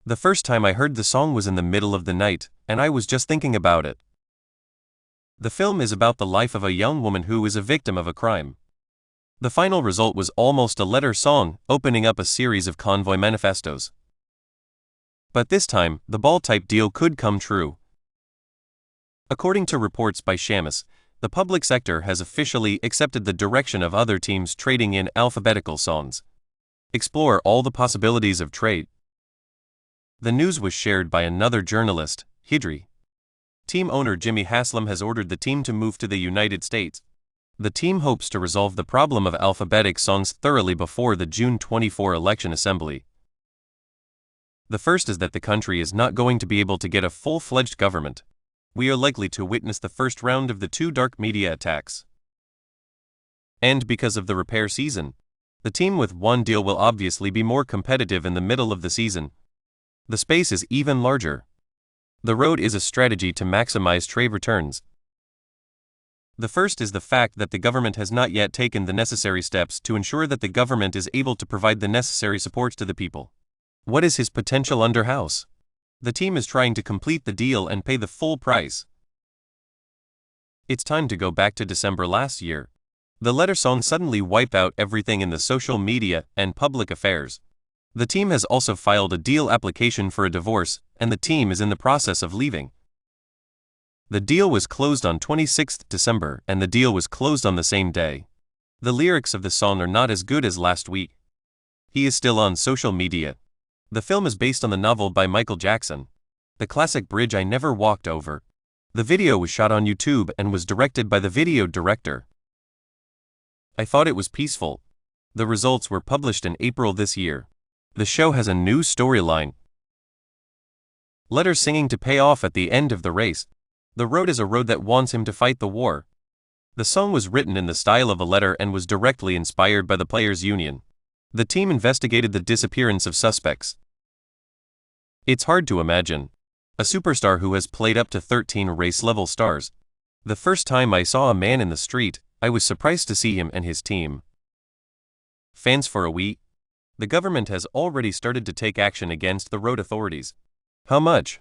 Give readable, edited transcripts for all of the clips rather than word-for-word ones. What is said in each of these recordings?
The first time I heard the song was in the middle of the night, and I was just thinking about it. The film is about the life of a young woman who is a victim of a crime. The final result was almost a letter song, opening up a series of convoy manifestos. But this time, the ball-type deal could come true. According to reports by Giannis, the public sector has officially accepted the direction of other teams trading in alphabetical songs. Explore all the possibilities of trade. The news was shared by another journalist, Hidri. Team owner Jimmy Haslam has ordered the team to move to the United States. The team hopes to resolve the problem of alphabetic songs thoroughly before the June 24 election assembly. The first is that the country is not going to be able to get a full-fledged government. We are likely to witness the first round of the two dark media attacks. And because of the repair season, the team with one deal will obviously be more competitive in the middle of the season. The space is even larger. The road is a strategy to maximize trade returns. The first is the fact that the government has not yet taken the necessary steps to ensure that the government is able to provide the necessary supports to the people. What is his potential under house? The team is trying to complete the deal and pay the full price. It's time to go back to December last year. The letter song suddenly wiped out everything in the social media and public affairs. The team has also filed a deal application for a divorce, and the team is in the process of leaving. The deal was closed on 26th December, and the deal was closed on the same day. The lyrics of the song are not as good as last week. He is still on social media. The film is based on the novel by Michael Jackson, the classic Bridge I Never Walked Over. The video was shot on YouTube and was directed by the video director. I thought it was peaceful. The results were published in April this year. The show has a new storyline. Letters singing to pay off at the end of the race. The road is a road that wants him to fight the war. The song was written in the style of a letter and was directly inspired by the players' union. The team investigated the disappearance of suspects. It's hard to imagine a superstar who has played up to 13 race-level stars. The first time I saw a man in the street, I was surprised to see him and his team. Fans for a week. The government has already started to take action against the road authorities. How much?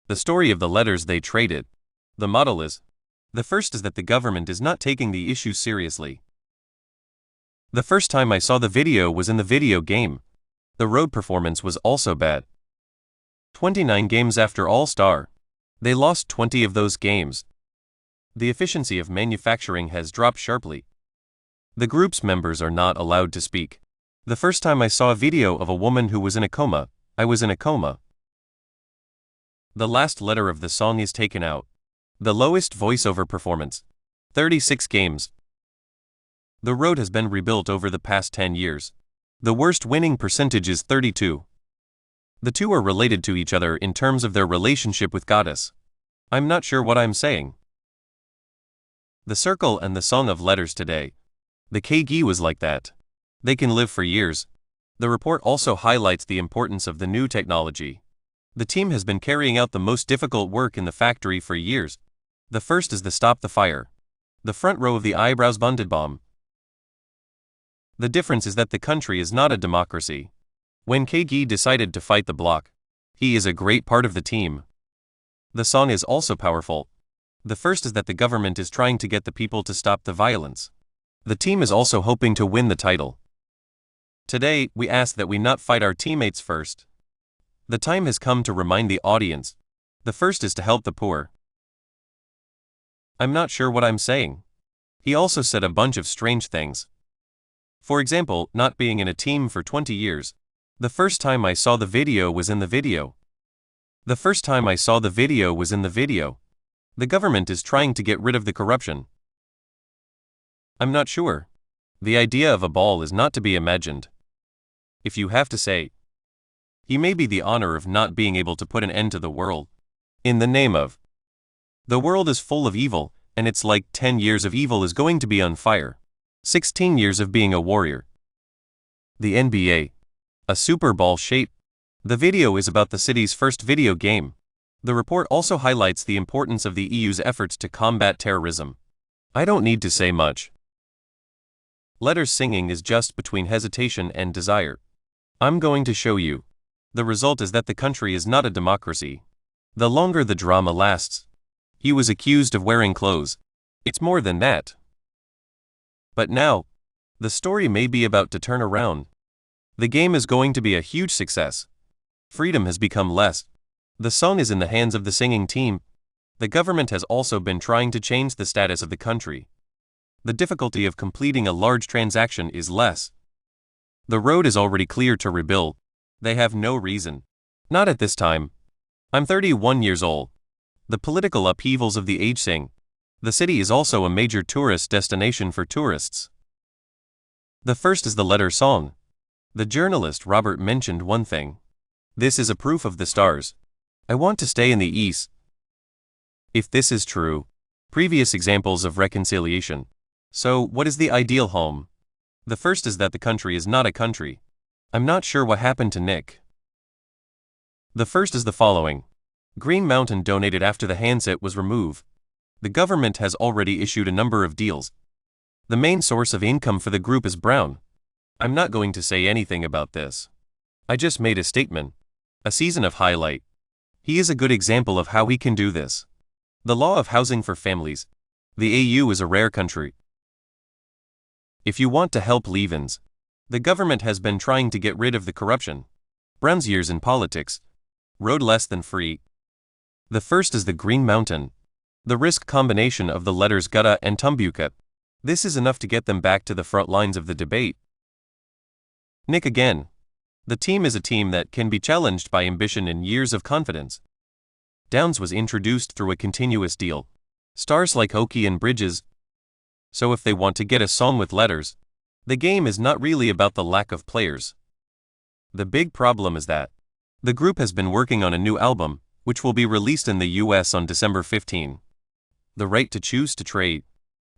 The story of the letters they traded. The model is. The first is that the government is not taking the issue seriously. The first time I saw the video was in the video game. The road performance was also bad. 29 games after All-Star. They lost 20 of those games. The efficiency of manufacturing has dropped sharply. The group's members are not allowed to speak. The first time I saw a video of a woman who was in a coma, I was in a coma. The last letter of the song is taken out. The lowest voiceover performance. 36 games. The road has been rebuilt over the past 10 years. The worst winning percentage is 32. The two are related to each other in terms of their relationship with Goddess. I'm not sure what I'm saying. The circle and the song of letters today. The KG was like that. They can live for years. The report also highlights the importance of the new technology. The team has been carrying out the most difficult work in the factory for years. The first is the Stop the Fire. The front row of the eyebrows bunded bomb. The difference is that the country is not a democracy. When KG decided to fight the bloc, he is a great part of the team. The song is also powerful. The first is that the government is trying to get the people to stop the violence. The team is also hoping to win the title. Today, we ask that we not fight our teammates first. The time has come to remind the audience. The first is to help the poor. I'm not sure what I'm saying. He also said a bunch of strange things. For example, not being in a team for 20 years. The first time I saw the video was in the video. The first time I saw the video was in the video. The government is trying to get rid of the corruption. I'm not sure. The idea of a ball is not to be imagined. If you have to say, he may be the honor of not being able to put an end to the world. In the name of. The world is full of evil, and it's like 10 years of evil is going to be on fire. 16 years of being a warrior. The NBA. A Super Bowl shape. The video is about the city's first video game. The report also highlights the importance of the EU's efforts to combat terrorism. I don't need to say much. Letters singing is just between hesitation and desire. I'm going to show you. The result is that the country is not a democracy. The longer the drama lasts. He was accused of wearing clothes. It's more than that. But now, the story may be about to turn around. The game is going to be a huge success. Freedom has become less. The song is in the hands of the singing team. The government has also been trying to change the status of the country. The difficulty of completing a large transaction is less. The road is already clear to rebuild. They have no reason. Not at this time. I'm 31 years old. The political upheavals of the age sing. The city is also a major tourist destination for tourists. The first is the letter song. The journalist Robert mentioned one thing. This is a proof of the stars. I want to stay in the East. If this is true, previous examples of reconciliation. So, what is the ideal home? The first is that the country is not a country. I'm not sure what happened to Nick. The first is the following. Green Mountain donated after the handset was removed. The government has already issued a number of deals. The main source of income for the group is Brown. I'm not going to say anything about this. I just made a statement. A season of highlight. He is a good example of how we can do this. The law of housing for families. The AU is a rare country. If you want to help leave-ins, the government has been trying to get rid of the corruption. Brown's years in politics. Road less than free. The first is the Green Mountain. The risk combination of the letters Gutta and Tumbuka. This is enough to get them back to the front lines of the debate. Nick again. The team is a team that can be challenged by ambition and years of confidence. Downs was introduced through a continuous deal. Stars like Oki and Bridges. So if they want to get a song with letters, the game is not really about the lack of players. The big problem is that the group has been working on a new album, which will be released in the US on December 15. The right to choose to trade.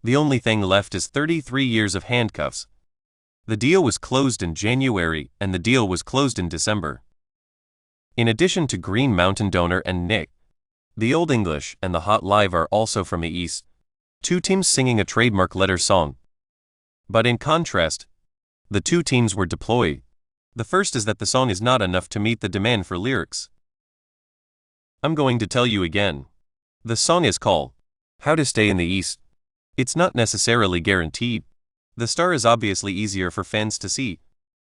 The only thing left is 33 years of handcuffs. The deal was closed in January and the deal was closed in December. In addition to Green Mountain Donor and Nick, the Old English and the Hot Live are also from the East. Two teams singing a trademark letter song. But in contrast, the two teams were deployed. The first is that the song is not enough to meet the demand for lyrics. I'm going to tell you again. The song is called How to Stay in the East. It's not necessarily guaranteed. The star is obviously easier for fans to see.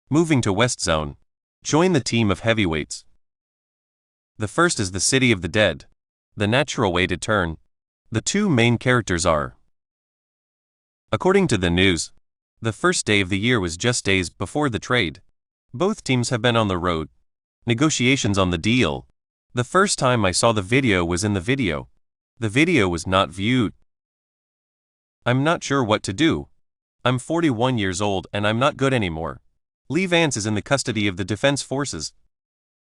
Moving to West Zone. Join the team of heavyweights. The first is the City of the Dead. The natural way to turn. The two main characters are. According to the news, the first day of the year was just days before the trade. Both teams have been on the road. Negotiations on the deal. The first time I saw the video was in the video. The video was not viewed. I'm not sure what to do. I'm 41 years old and I'm not good anymore. Lee Vance is in the custody of the Defense Forces.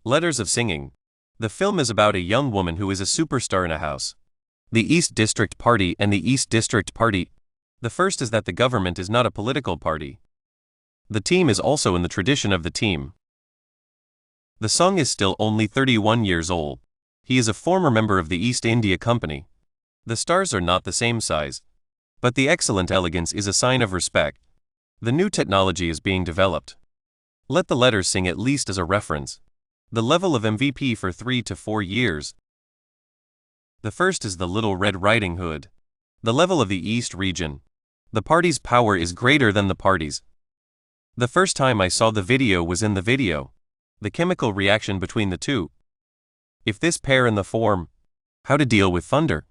Letters of Singing. The film is about a young woman who is a superstar in a house. The East District Party and the East District Party. The first is that the government is not a political party. The team is also in the tradition of the team. The song is still only 31 years old. He is a former member of the East India Company. The stars are not the same size. But the excellent elegance is a sign of respect. The new technology is being developed. Let the letters sing at least as a reference. The level of MVP for 3 to 4 years. The first is the Little Red Riding Hood. The level of the East region. The party's power is greater than the party's. The first time I saw the video was in the video. The chemical reaction between the two. If this pair in the form. How to deal with thunder.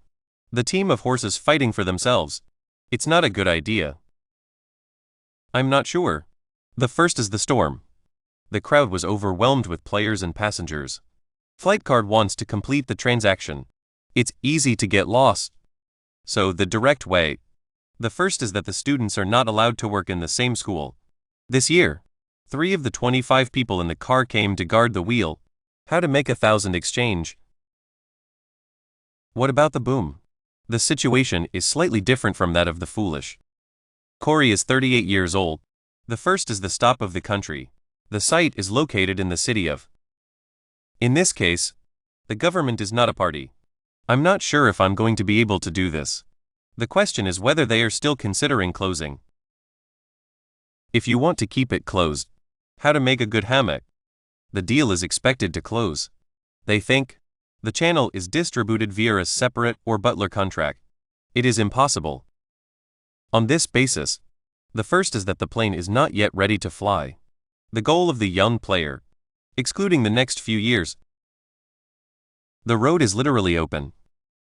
The team of horses fighting for themselves. It's not a good idea. I'm not sure. The first is the storm. The crowd was overwhelmed with players and passengers. Flight card wants to complete the transaction. It's easy to get lost. So the direct way. The first is that the students are not allowed to work in the same school. This year, 3 of the 25 people in the car came to guard the wheel. How to make 1,000 exchange. What about the boom? The situation is slightly different from that of the foolish. Corey is 38 years old. The first is the stop of the country. The site is located in the city of. In this case, the government is not a party. I'm not sure if I'm going to be able to do this. The question is whether they are still considering closing. If you want to keep it closed, how to make a good hammock. The deal is expected to close. They think the channel is distributed via a separate or butler contract. It is impossible. On this basis, the first is that the plane is not yet ready to fly. The goal of the young player, excluding the next few years. The road is literally open.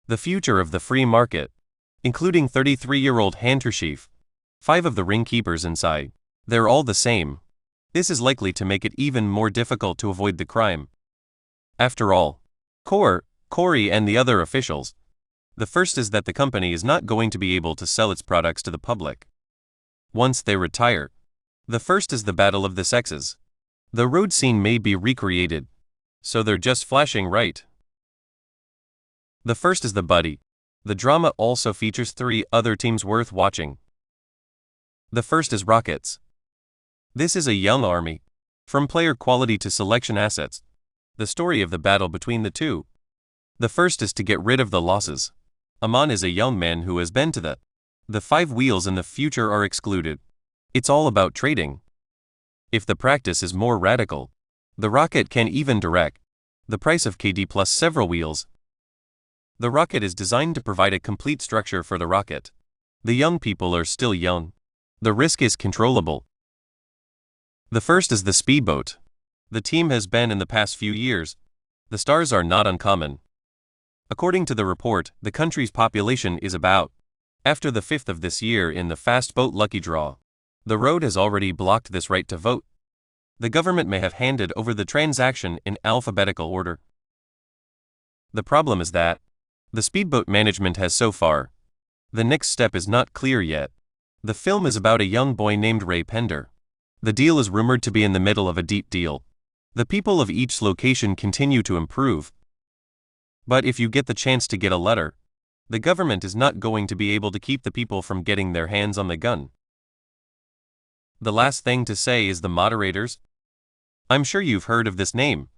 The future of the free market, including 33-year-old handkerchief, 5 of the ring keepers inside, they're all the same. This is likely to make it even more difficult to avoid the crime. After all, Corey and the other officials, the first is that the company is not going to be able to sell its products to the public once they retire. The first is the battle of the sexes. The road scene may be recreated, so they're just flashing right. The first is the buddy. The drama also features 3 other teams worth watching. The first is Rockets. This is a young army. From player quality to selection assets, the story of the battle between the two. The first is to get rid of the losses. Amon is a young man who has been to the 5 wheels in the future are excluded. It's all about trading. If the practice is more radical, the Rocket can even direct the price of KD plus several wheels. The Rocket is designed to provide a complete structure for the Rocket. The young people are still young. The risk is controllable. The first is the speedboat. The team has been in the past few years. The stars are not uncommon. According to the report, the country's population is about after the 5th of this year in the fast boat lucky draw. The road has already blocked this right to vote. The government may have handed over the transaction in alphabetical order. The problem is that the speedboat management has so far. The next step is not clear yet. The film is about a young boy named Ray Pender. The deal is rumored to be in the middle of a deep deal. The people of each location continue to improve. But if you get the chance to get a letter, the government is not going to be able to keep the people from getting their hands on the gun. The last thing to say is the moderators. I'm sure you've heard of this name.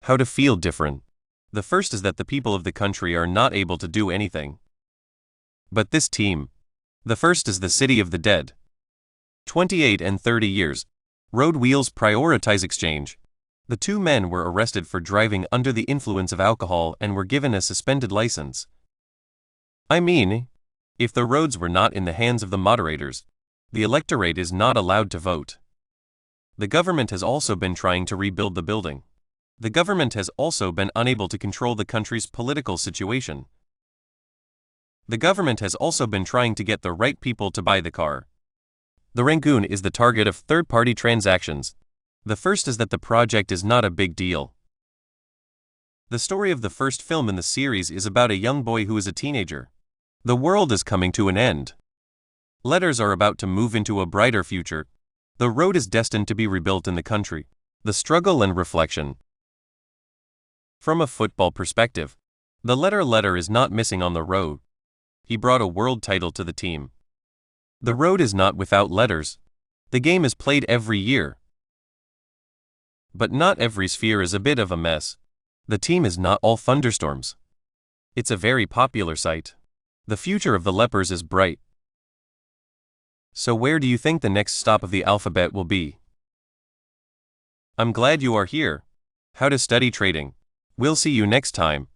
How to feel different. The first is that the people of the country are not able to do anything. But this team. The first is the City of the Dead. 28 and 30 years. Road wheels prioritize exchange. The 2 men were arrested for driving under the influence of alcohol and were given a suspended license. I mean, if the roads were not in the hands of the moderators, the electorate is not allowed to vote. The government has also been trying to rebuild the building. The government has also been unable to control the country's political situation. The government has also been trying to get the right people to buy the car. The Rangoon is the target of third-party transactions. The first is that the project is not a big deal. The story of the first film in the series is about a young boy who is a teenager. The world is coming to an end. Letters are about to move into a brighter future. The road is destined to be rebuilt in the country. The struggle and reflection. From a football perspective, the letter is not missing on the road. He brought a world title to the team. The road is not without letters. The game is played every year. But not every sphere is a bit of a mess. The team is not all thunderstorms. It's a very popular site. The future of the Lepers is bright. So where do you think the next stop of the alphabet will be? I'm glad you are here. How to study trading. We'll see you next time.